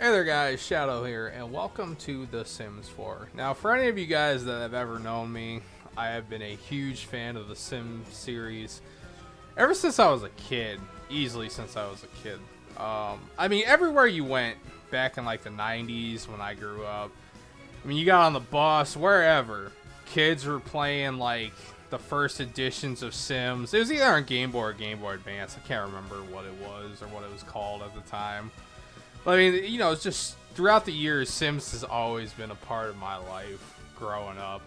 Hey there guys, Shadow here, and welcome to The Sims 4. Now, for any of you guys that have ever known me, I have been a huge fan of the Sims series ever since I was a kid. Easily since I was a kid. I mean, everywhere you went back in like the 90s when I grew up, I mean, you got on the bus, wherever, kids were playing like the first editions of Sims. It was either on Game Boy or Game Boy Advance. I can't remember what it was or what it was called at the time. But I mean, you know, it's just throughout the years, Sims has always been a part of my life growing up.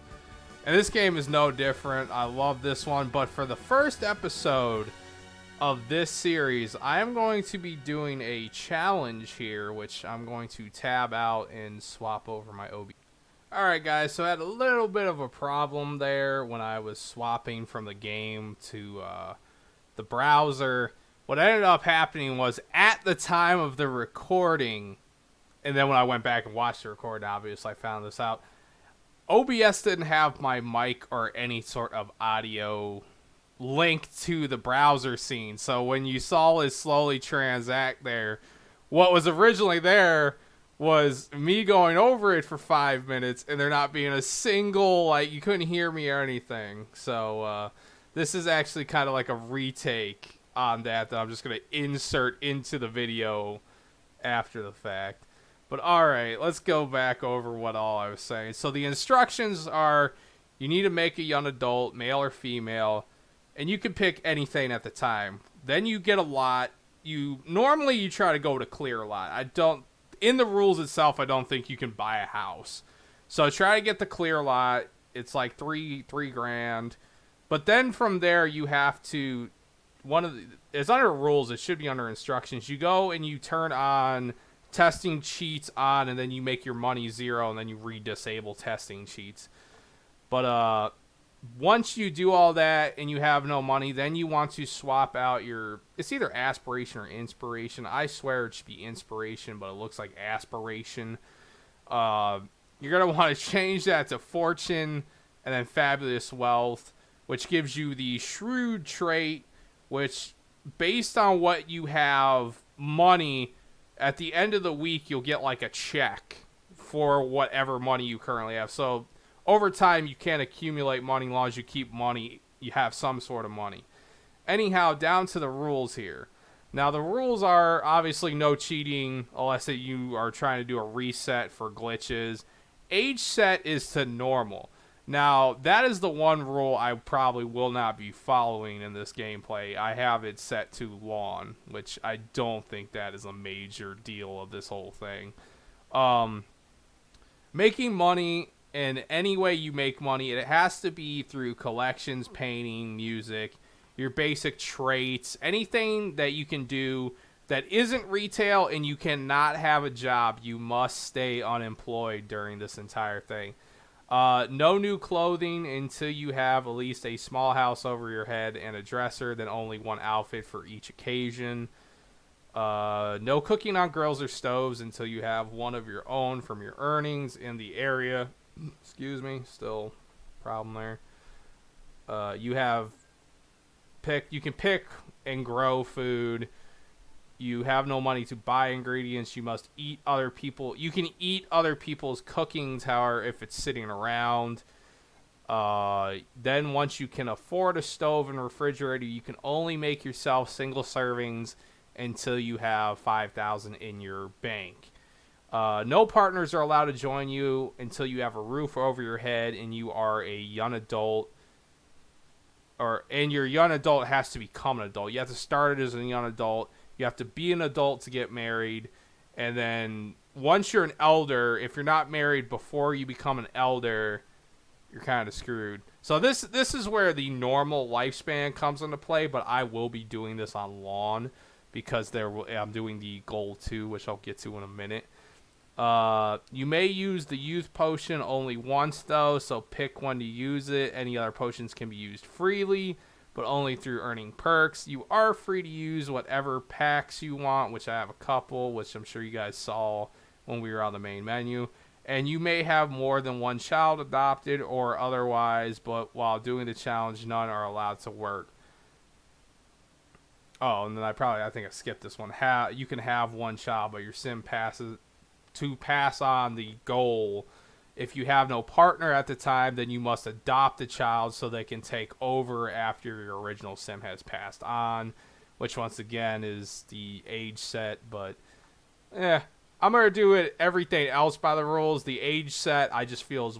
And this game is no different. I love this one. But for the first episode of this series, I am going to be doing a challenge here, which I'm going to tab out and swap over my OB. Alright guys, so I had a little bit of a problem there when I was swapping from the game to the browser. What ended up happening was at the time of the recording, and then when I went back and watched the recording, obviously I found this out, OBS didn't have my mic or any sort of audio linked to the browser scene. So when you saw it slowly transact there, what was originally there was me going over it for 5 minutes and there not being a single, like, you couldn't hear me or anything. So this is actually kind of like a retake on that I'm just going to insert into the video after the fact. But alright, let's go back over what all I was saying. So the instructions are, you need to make a young adult, male or female, and you can pick anything at the time. Then you get a lot. Normally you try to go to clear a lot. In the rules itself, I don't think you can buy a house. So try to get the clear lot. It's like three grand. But then from there you have to, it's under rules, it should be under instructions. You go and you turn on testing cheats on, and then you make your money 0, and then you re-disable testing cheats. But once you do all that and you have no money, then you want to swap out it's either aspiration or inspiration. I swear it should be inspiration, but it looks like aspiration. You're going to want to change that to fortune and then fabulous wealth, which gives you the shrewd trait, which, based on what you have money, at the end of the week, you'll get like a check for whatever money you currently have. So over time, you can't accumulate money as long as you keep money. You have some sort of money. Anyhow, down to the rules here. Now, the rules are obviously no cheating unless you are trying to do a reset for glitches. Age set is to normal. Now, that is the one rule I probably will not be following in this gameplay. I have it set to lawn, which I don't think that is a major deal of this whole thing. Making money in any way you make money, it has to be through collections, painting, music, your basic traits, anything that you can do that isn't retail and you cannot have a job. You must stay unemployed during this entire thing. No new clothing until you have at least a small house over your head and a dresser, then only one outfit for each occasion. No cooking on grills or stoves until you have one of your own from your earnings in the area. Excuse me, still problem there. You can pick and grow food. You have no money to buy ingredients. You must eat other people. You can eat other people's cookings, however, if it's sitting around. Then once you can afford a stove and refrigerator, you can only make yourself single servings until you have 5,000 in your bank. No partners are allowed to join you until you have a roof over your head and you are a young adult. And your young adult has to become an adult. You have to start it as a young adult. You have to be an adult to get married. And then once you're an elder, if you're not married before you become an elder, you're kind of screwed. So this is where the normal lifespan comes into play, but I will be doing this on lawn because I'm doing the goal 2, which I'll get to in a minute. You may use the youth potion only once, though, so pick when to use it. Any other potions can be used freely, but only through earning perks. You are free to use whatever packs you want, which I have a couple, which I'm sure you guys saw when we were on the main menu. And you may have more than one child adopted or otherwise, but while doing the challenge, none are allowed to work. Oh, and then I think I skipped this one. You can have one child, but your sim passes to pass on the goal, if you have no partner at the time, then you must adopt a child so they can take over after your original sim has passed on, which once again is the age set. But I'm going to do it everything else by the rules. The age set I just feel is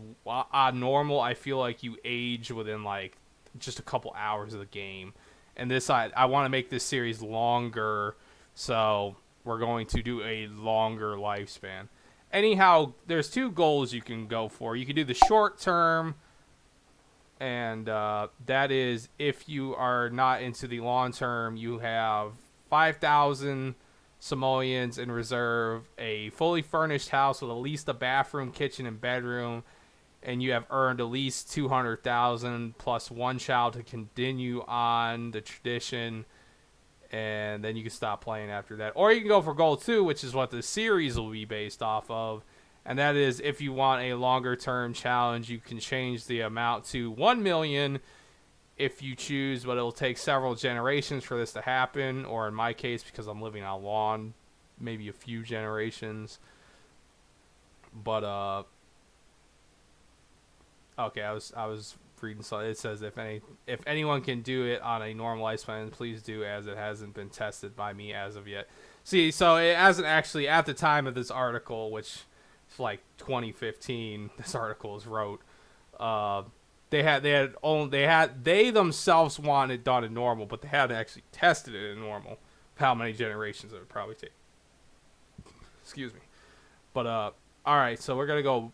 normal. I feel like you age within like just a couple hours of the game. And this I want to make this series longer, so we're going to do a longer lifespan. Anyhow, there's 2 goals you can go for. You can do the short term, and that is if you are not into the long term, you have 5,000 simoleons in reserve, a fully furnished house with at least a bathroom, kitchen, and bedroom, and you have earned at least 200,000 plus 1 child to continue on the tradition. And then you can stop playing after that. Or you can go for goal 2, which is what the series will be based off of. And that is if you want a longer term challenge, you can change the amount to 1 million if you choose, but it'll take several generations for this to happen. Or in my case, because I'm living on lawn, maybe a few generations. But, okay, I was reading, so it says if anyone can do it on a normal lifespan, please do, as it hasn't been tested by me as of yet. See, so it hasn't actually, at the time of this article, which is like 2015, this article is wrote, they themselves wanted it done in normal, but they hadn't actually tested it in normal, how many generations it would probably take. Excuse me. But all right, so we're gonna go.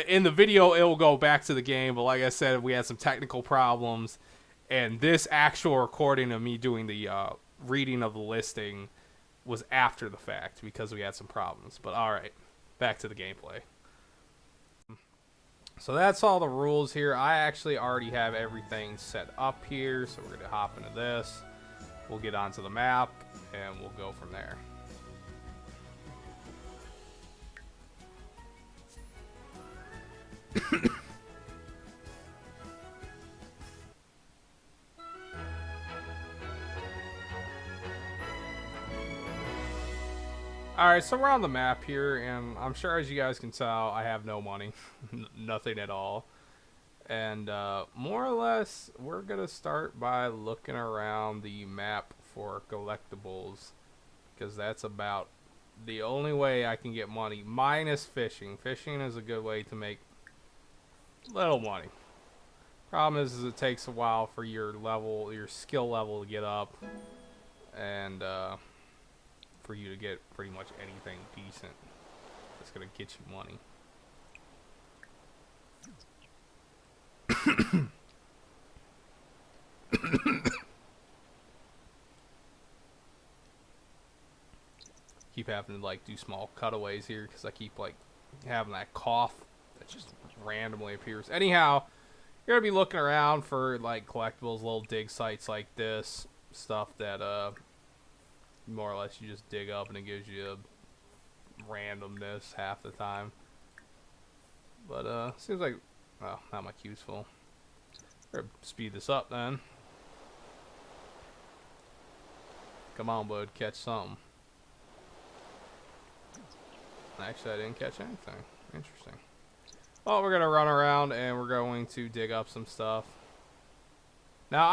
In the video, it will go back to the game, but like I said, we had some technical problems, and this actual recording of me doing the reading of the listing was after the fact because we had some problems. But alright, back to the gameplay. So that's all the rules here. I actually already have everything set up here, so we're going to hop into this. We'll get onto the map, and we'll go from there. Alright, so we're on the map here, and I'm sure as you guys can tell, I have no money. Nothing at all. And more or less, we're going to start by looking around the map for collectibles, because that's about the only way I can get money, minus fishing. Fishing is a good way to make little money. Problem is it takes a while for your skill level to get up, and for you to get pretty much anything decent that's gonna get you money. Keep having to like do small cutaways here because I keep like having that cough that just randomly appears. Anyhow, you're gonna be looking around for like collectibles, little dig sites like this, stuff that more or less you just dig up and it gives you randomness half the time. But seems like, oh, now my queue's full. Better speed this up then. Come on, bud, catch something. Actually, I didn't catch anything. Interesting. Well, we're gonna run around and we're going to dig up some stuff. Now,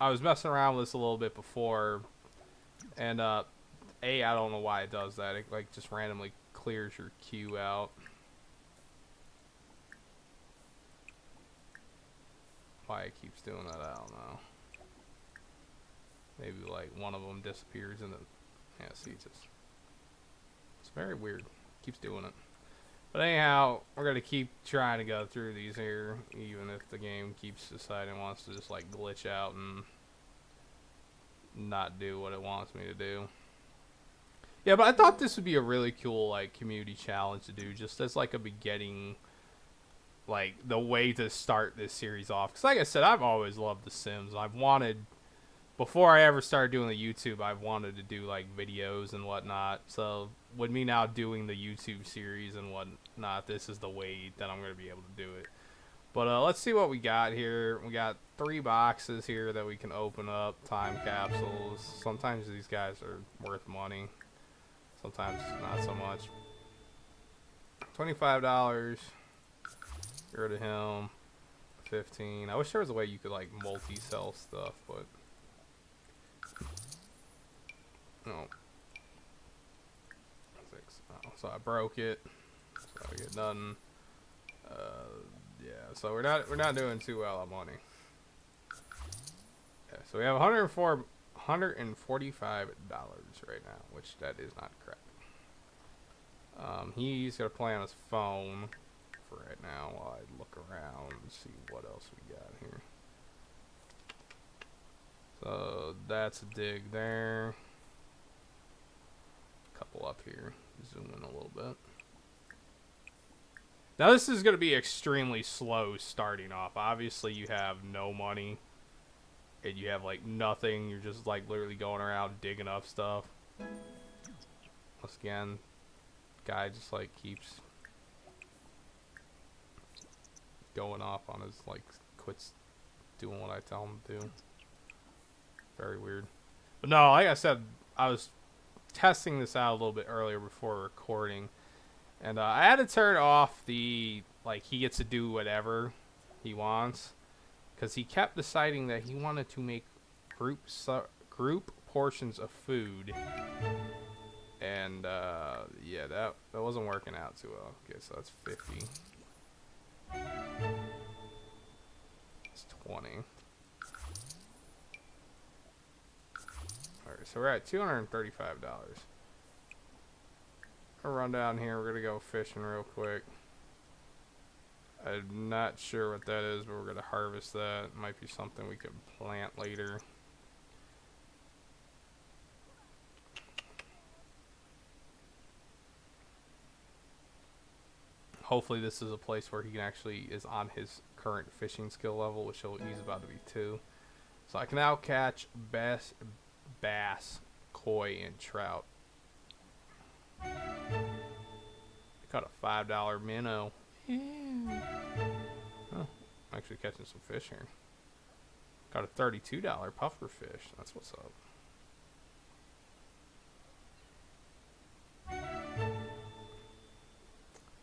I was messing around with this a little bit before, and I don't know why it does that. It like just randomly clears your queue out. Why it keeps doing that, I don't know. Maybe like one of them disappears and then, yeah, see, it's very weird. Keeps doing it. But anyhow, we're gonna keep trying to go through these here, even if the game keeps deciding it wants to just like glitch out and not do what it wants me to do. Yeah, but I thought this would be a really cool like community challenge to do, just as like a beginning, like the way to start this series off. Because like I said, I've always loved The Sims. I've wanted, before I ever started doing the YouTube, I've wanted to do like videos and whatnot. So with me now doing the YouTube series and whatnot, this is the way that I'm going to be able to do it. But let's see what we got here. We got 3 boxes here that we can open up. Time capsules. Sometimes these guys are worth money. Sometimes not so much. $25. Get rid of him. 15. I wish there was a way you could like multi-sell stuff, but no. 6. Oh, so I broke it. So I get nothing. Yeah. So we're not doing too well on money. Yeah. So we have $145 right now, which that is not correct. He's gonna play on his phone for right now while I look around and see what else we got here. So that's a dig there. Couple up here. Zoom in a little bit. Now this is going to be extremely slow starting off. Obviously you have no money and you have like nothing. You're just like literally going around digging up stuff. Once again, guy just like keeps going off on his, like, quits doing what I tell him to do. Very weird. But no, like I said, I was testing this out a little bit earlier before recording, and I had to turn off the, like, he gets to do whatever he wants, because he kept deciding that he wanted to make group portions of food, and yeah, that wasn't working out too well. Okay, so that's 50. It's 20. Alright, so we're at $235. I'll run down here. We're gonna go fishing real quick. I'm not sure what that is, but we're gonna harvest that. It might be something we could plant later. Hopefully this is a place where he can actually is on his current fishing skill level, which he's about to be 2. So I can now catch bass, koi, and trout. I caught a $5 minnow. Yeah. Oh, I'm actually catching some fish here. Got a $32 puffer fish. That's what's up.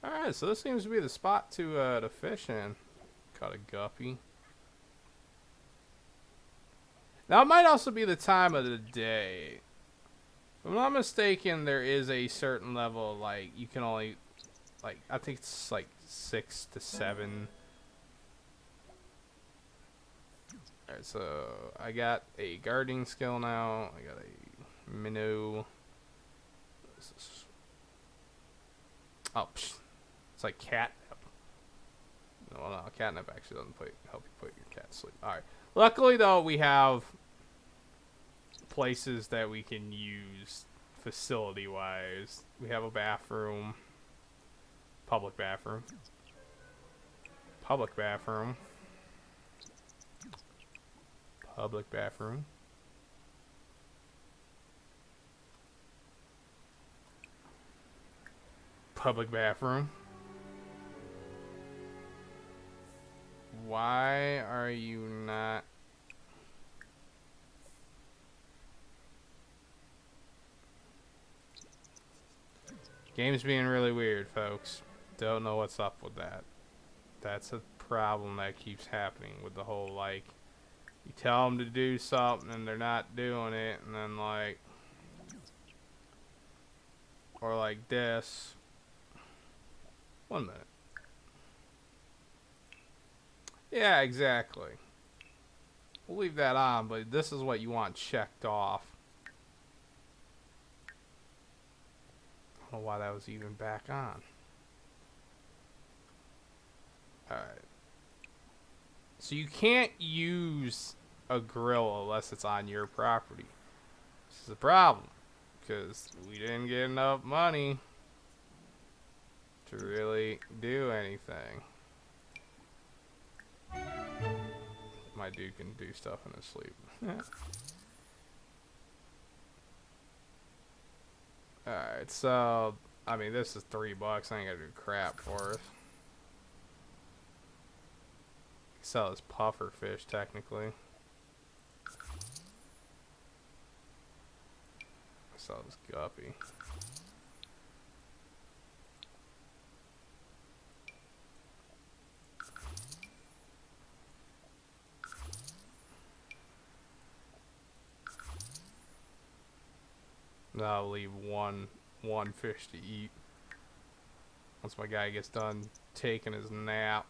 Alright, so this seems to be the spot to fish in. Caught a guppy. Now, it might also be the time of the day. If I'm not mistaken, there is a certain level, like, you can only, like, I think it's like 6 to 7. Alright, so I got a gardening skill now. I got a minnow. Oh, psh. It's like catnip. No, catnip actually doesn't help you put your cat to sleep. Alright. Luckily, though, we have places that we can use facility-wise. We have a bathroom. Public bathroom. Public bathroom. Public bathroom. Public bathroom. Why are you not... Game's being really weird, folks. Don't know what's up with that. That's a problem that keeps happening with the whole, like, you tell them to do something and they're not doing it, and then, like, or like this. 1 minute. Yeah, exactly. We'll leave that on, but this is what you want checked off. I don't know why that was even back on. Alright. So you can't use a grill unless it's on your property. This is a problem, because we didn't get enough money to really do anything. My dude can do stuff in his sleep. Alright, so, I mean, this is $3. I ain't gotta do crap for it. Sell his puffer fish, technically. Sell his guppy. I'll leave one fish to eat once my guy gets done taking his nap.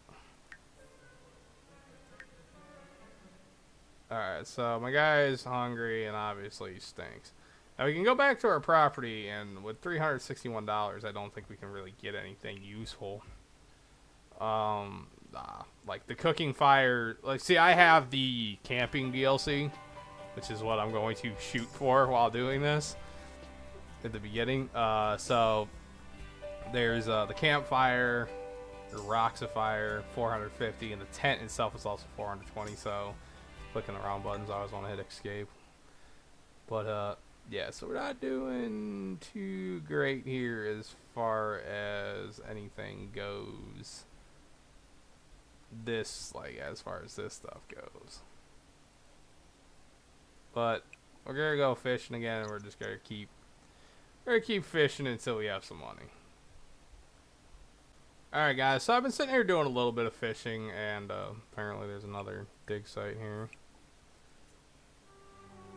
Alright, so my guy is hungry and obviously he stinks. Now we can go back to our property, and with $361, I don't think we can really get anything useful. Like the cooking fire. Like, see, I have the camping DLC, which is what I'm going to shoot for while doing this at the beginning. So there's the campfire, the rocks of fire, 450, and the tent itself is also 420. So clicking the wrong buttons, I always want to hit escape. But yeah, so we're not doing too great here as far as anything goes. This, like, as far as this stuff goes. But we're gonna go fishing again, and we're just gonna keep fishing until we have some money. Alright guys, so I've been sitting here doing a little bit of fishing, and apparently there's another dig site here.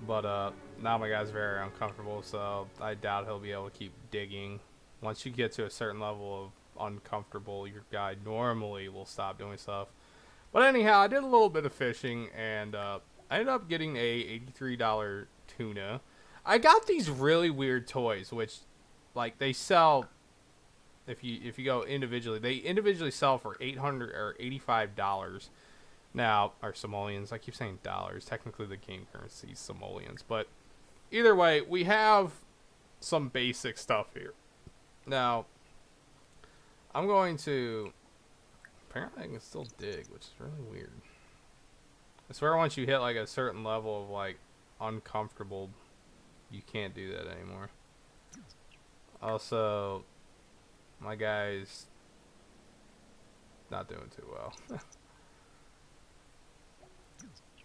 But now my guy's very uncomfortable, so I doubt he'll be able to keep digging. Once you get to a certain level of uncomfortable, your guy normally will stop doing stuff. But anyhow, I did a little bit of fishing, and I ended up getting a $83 tuna. I got these really weird toys, which, like, they sell, if you go individually, they individually sell for $800 or $85. Now, our simoleons, I keep saying dollars. Technically, the game currency is simoleons. But either way, we have some basic stuff here. Now, I'm going to... Apparently, I can still dig, which is really weird. I swear once you hit, like, a certain level of, like, uncomfortable, you can't do that anymore. Also, my guy's not doing too well.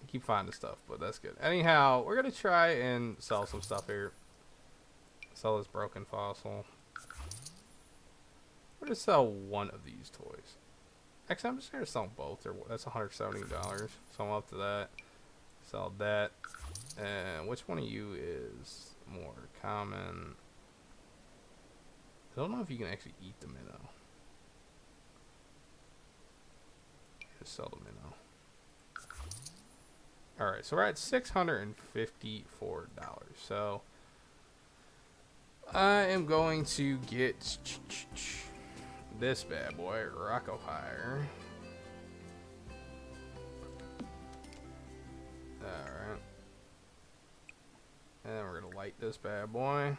Keep finding stuff, but that's good. Anyhow, we're gonna try and sell some stuff here. Sell this broken fossil. We're gonna sell one of these toys. Actually, I'm just gonna sell both. That's $170, so I'm up to that. Sell that. And which one of you is more common? I don't know if you can actually eat the minnow. Just sell the minnow. Alright, so we're at $654. So I am going to get this bad boy, Rockofire. Alright. And then we're going to light this bad boy.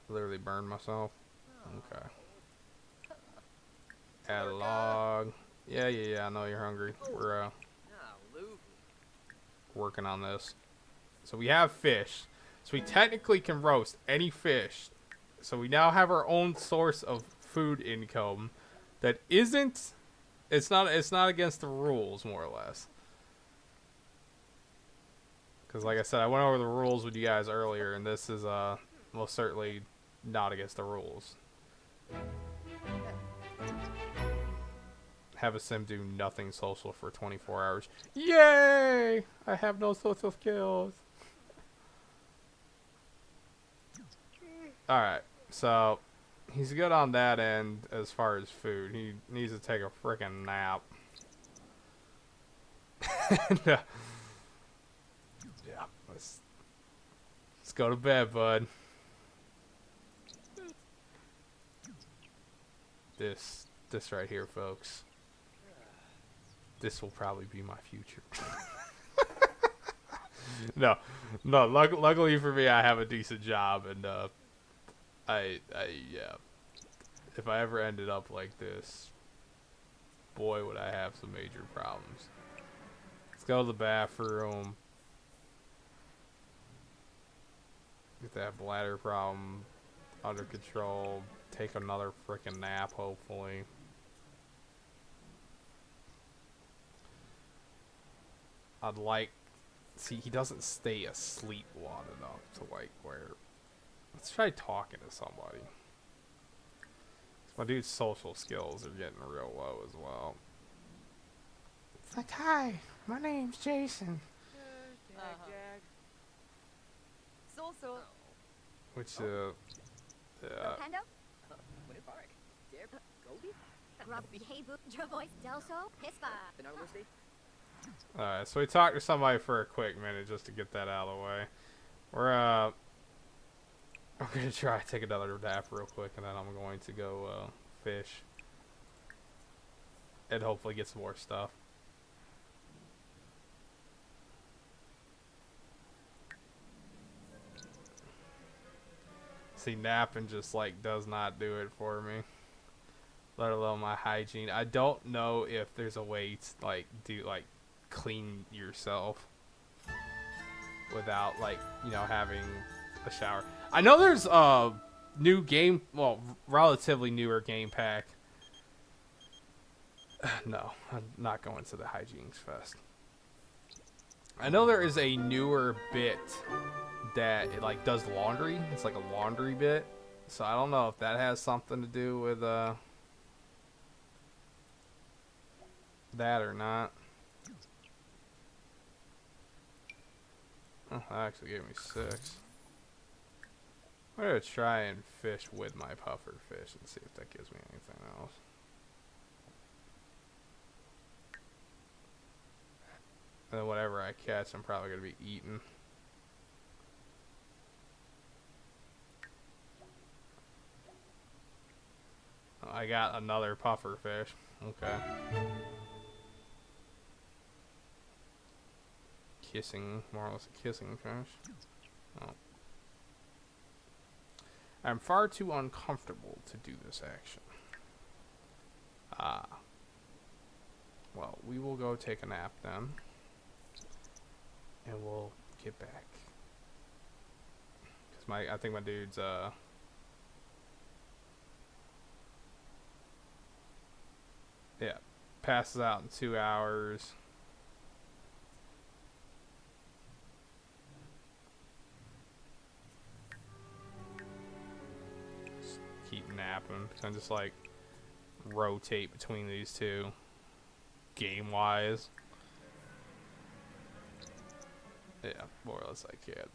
Literally burned myself. Okay. Add a log. Yeah, I know you're hungry. We're working on this. So we have fish. So we technically can roast any fish. So we now have our own source of food income that isn't... It's not against the rules, more or less. Because like I said, I went over the rules with you guys earlier, and this is most certainly not against the rules. Have a sim do nothing social for 24 hours. Yay! I have no social skills. Alright, so he's good on that end as far as food. He needs to take a freaking nap. Yeah, let's go to bed, bud. This right here, folks. This will probably be my future. No. Luckily for me, I have a decent job, and yeah. If I ever ended up like this, boy, would I have some major problems. Let's go to the bathroom. Get that bladder problem under control. Take another freaking nap, hopefully. I'd like... See, he doesn't stay asleep long enough to, like, where... Let's try talking to somebody. My dude's social skills are getting real low as well. Like, hi, my name's Jason. So. Which, Pando? What is bark? Dip? Gobi? Grub Hebu Dravois Delso? Hispa. alright, so we talked to somebody for a quick minute just to get that out of the way. I'm gonna try to take another nap real quick, and then I'm going to go, fish. And hopefully get some more stuff. See, napping just, like, does not do it for me. Let alone my hygiene. I don't know if there's a way to, like, clean yourself without, like, you know, having a shower. I know there's a new game, well, relatively newer game pack. No, I'm not going to the Hygienes Fest. I know there is a newer bit that it, like, does laundry. It's like a laundry bit. So I don't know if that has something to do with that or not. Oh, that actually gave me 6. I'm gonna try and fish with my puffer fish and see if that gives me anything else. And then whatever I catch, I'm probably gonna be eating. Oh, I got another puffer fish. Okay. More or less a kissing fish. Oh. I'm far too uncomfortable to do this action. Well, we will go take a nap then. And we'll get back. Cause I think my dude's, yeah, passes out in 2 hours. Keep napping. So I'm just like rotate between these two game wise. Yeah, more or less I can.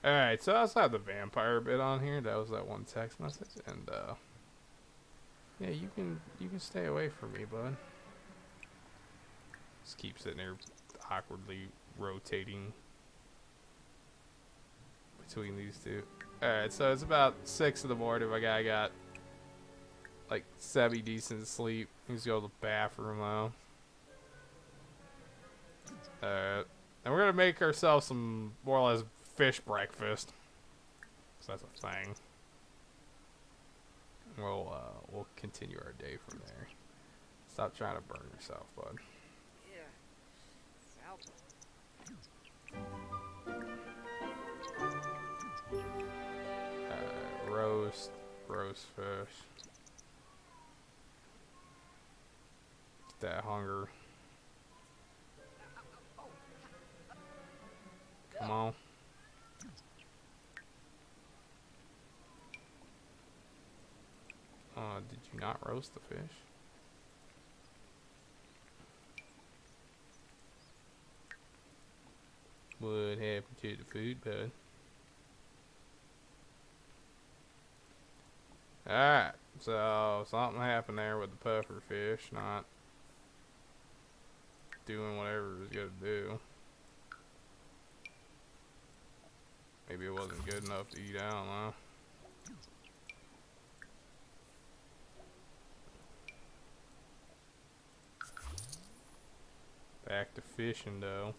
Alright, so I also have the vampire bit on here. That was that one text message, and yeah, you can stay away from me, bud. Just keep sitting there awkwardly rotating between these two. Alright, so it's about 6 in the morning. My guy got like semi-decent sleep. He's going to the bathroom though. Alright. And we're gonna make ourselves some more or less fish breakfast. So that's a thing. We'll continue our day from there. Stop trying to burn yourself, bud. Roast fish. Get that hunger. Come on. Did you not roast the fish? What happened to the food, bud? Alright, so something happened there with the puffer fish not doing whatever it was gonna do. Maybe it wasn't good enough to eat, I don't know. Back to fishing though.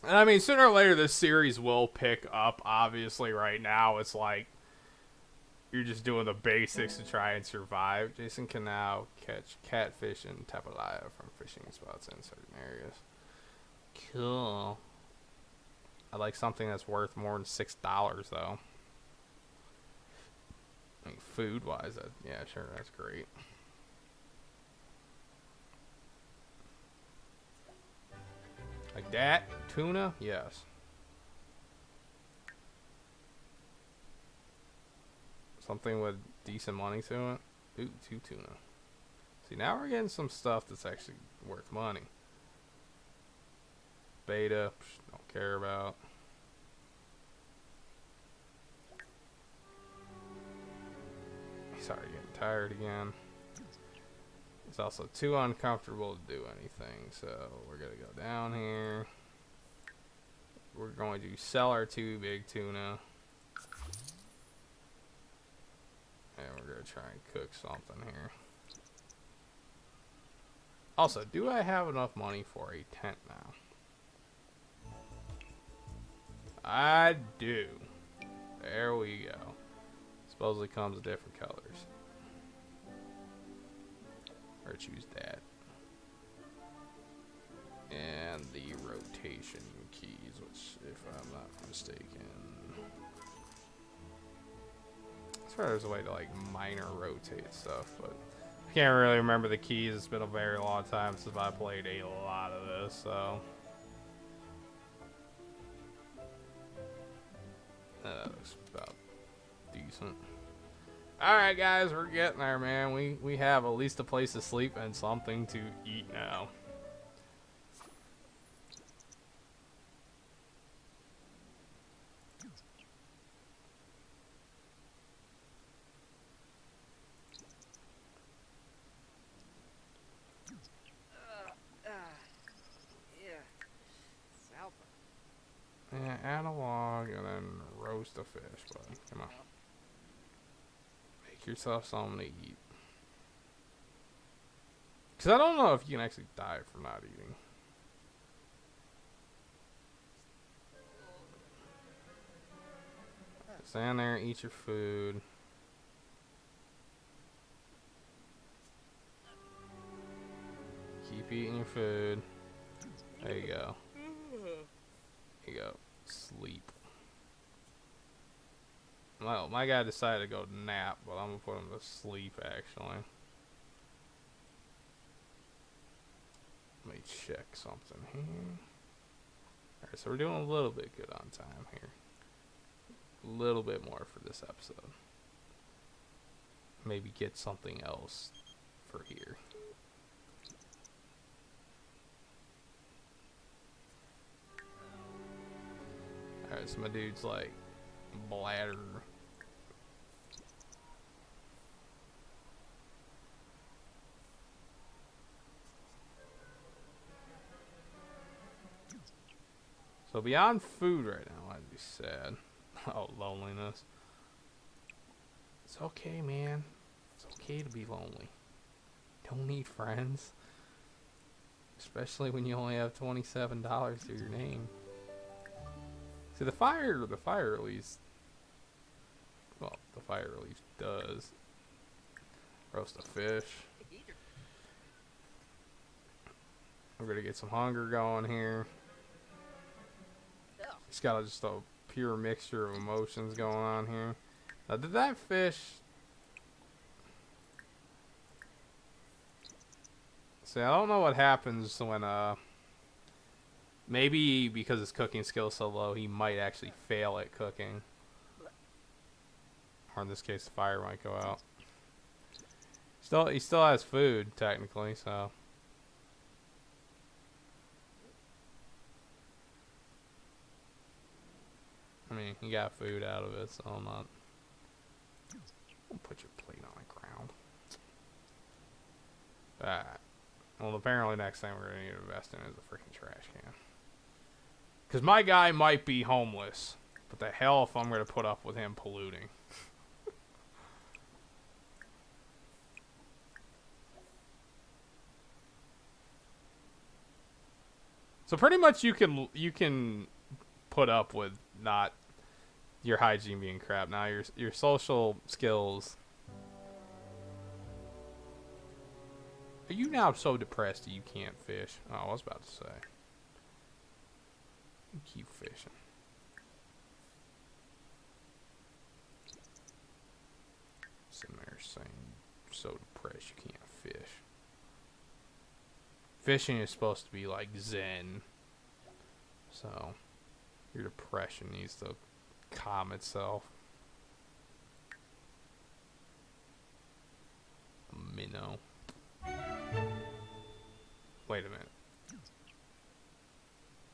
And I mean, sooner or later this series will pick up. Obviously, right now it's like you're just doing the basics to try and survive. Jason can now catch catfish and tapalaya from fishing spots in certain areas. Cool. I like something that's worth more than $6 though. I mean, food-wise, yeah, sure, that's great. Like that? Tuna? Yes. Something with decent money to it. Ooh, 2 tuna. See, now we're getting some stuff that's actually worth money. Beta, don't care about. He's already getting tired again. It's also too uncomfortable to do anything, so we're gonna go down here. We're going to sell our 2 big tuna. And we're gonna try and cook something here. Also, do I have enough money for a tent now? I do. There we go. Supposedly comes in different colors. Or choose that. And the rotation keys, which, if I'm not mistaken, I swear there's a way to like minor rotate stuff, but I can't really remember the keys. It's been a very long time since I played a lot of this, so that looks about decent. Alright guys, we're getting there, man. We have at least a place to sleep and something to eat now. Yeah, add a log and then roast a fish, bud. Come on. Make yourself something to eat. Because I don't know if you can actually die from not eating. Stand there, eat your food. Keep eating your food. There you go. There you go. Sleep. Well, my guy decided to go nap, but I'm gonna put him to sleep actually. Let me check something here. Alright, so we're doing a little bit good on time here. A little bit more for this episode. Maybe get something else for here. Alright, so my dude's like bladder. So beyond food right now, I'd be sad. Oh, loneliness. It's okay, man. It's okay to be lonely. Don't need friends. Especially when you only have $27 to your name. See, the fire release. Well, the fire release does. Roast a fish. We're gonna get some hunger going here. It's got just a pure mixture of emotions going on here. Now, did that fish... See, I don't know what happens when, maybe because his cooking skill is so low, he might actually fail at cooking. Or in this case, the fire might go out. He still has food, technically, so... I mean, he got food out of it, so I'm not... Don't put your plate on the ground. Alright. Well, apparently next thing we're going to need to invest in is a freaking trash can. Because my guy might be homeless. But the hell if I'm going to put up with him polluting. So pretty much you can put up with not your hygiene being crap. Now your social skills. Are you now so depressed that you can't fish? Oh, I was about to say. You keep fishing. Sitting there saying you're so depressed you can't fish. Fishing is supposed to be like zen. So your depression needs to calm itself. Minnow. Wait a minute.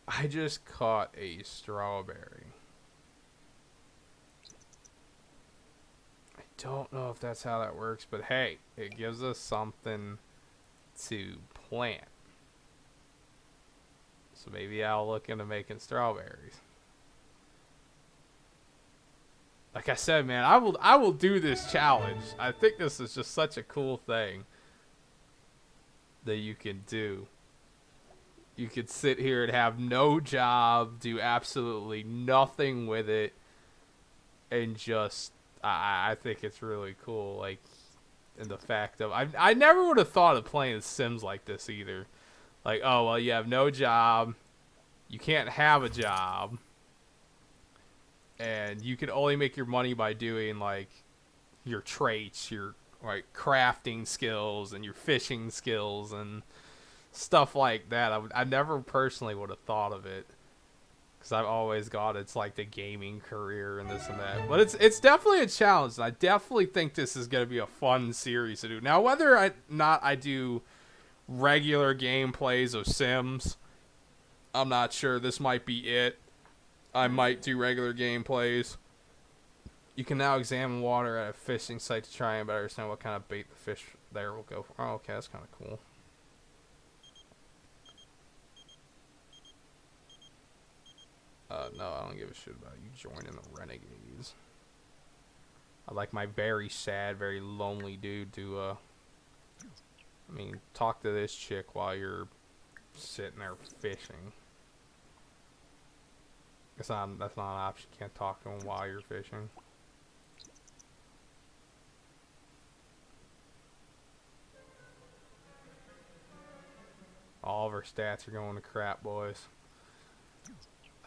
I just caught a strawberry. I don't know if that's how that works, but hey, it gives us something to plant. So maybe I'll look into making strawberries. Like I said, man, I will do this challenge. I think this is just such a cool thing that you can do. You could sit here and have no job, do absolutely nothing with it, and just I think it's really cool. Like, and the fact of I never would have thought of playing Sims like this either. Like, oh well, you have no job, you can't have a job, and you can only make your money by doing like your traits, your like crafting skills and your fishing skills and stuff like that. I never personally would have thought of it, because I've always got it's like the gaming career and this and that. But it's definitely a challenge, and I definitely think this is going to be a fun series to do. Now, whether I do regular gameplays of Sims, I'm not sure. This might be it. I might do regular gameplays. You can now examine water at a fishing site to try and better understand what kind of bait the fish there will go for. Oh, okay, that's kind of cool. No, I don't give a shit about you joining the Renegades. I'd like my very sad, very lonely dude to, talk to this chick while you're sitting there fishing. That's not an option. You can't talk to him while you're fishing. All of our stats are going to crap, boys.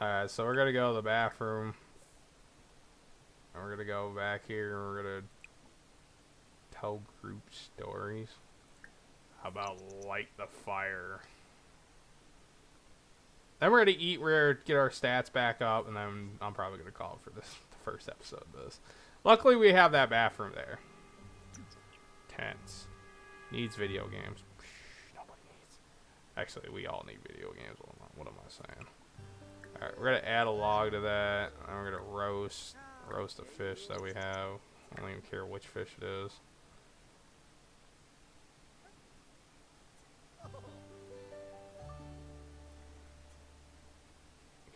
Alright, so we're going to go to the bathroom. And we're going to go back here and we're going to tell group stories. How about light the fire? Then we're going to eat, we're going to get our stats back up, and then I'm probably going to call it for this, the first episode of this. Luckily, we have that bathroom there. Tense. Needs video games. Nobody needs. Actually, we all need video games. What am I saying? Alright, we're going to add a log to that, and we're going to roast a fish that we have. I don't even care which fish it is.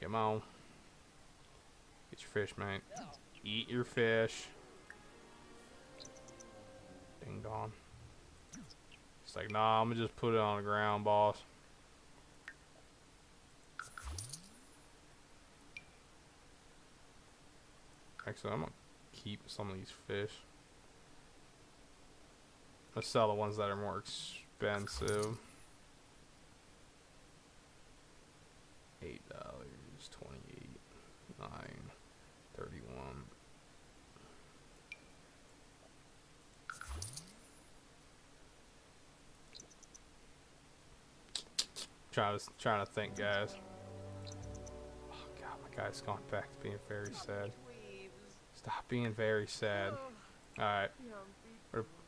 Come on. Get your fish, mate. Eat your fish. Ding dong. It's like, nah, I'm gonna just put it on the ground, boss. Actually, I'm gonna keep some of these fish. Let's sell the ones that are more expensive. $8, 28, 9, 31. Trying to think, guys. Oh God, my guy's gone back to being very sad. Stop being very sad. Alright.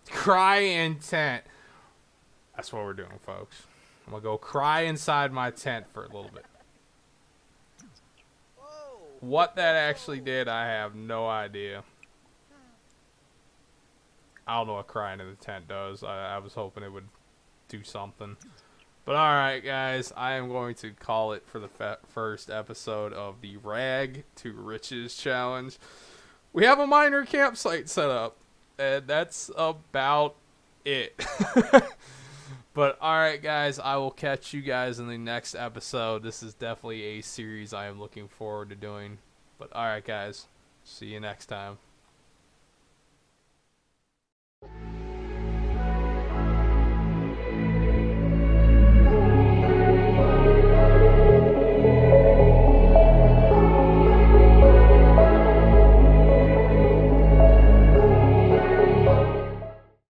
Cry in tent. That's what we're doing, folks. I'm gonna go cry inside my tent for a little bit. What that actually did, I have no idea. I don't know what crying in the tent does. I was hoping it would do something. But alright, guys, I am going to call it for the first episode of the Rag to Riches Challenge. We have a minor campsite set up, and that's about it. But alright, guys, I will catch you guys in the next episode. This is definitely a series I am looking forward to doing. But alright, guys, see you next time.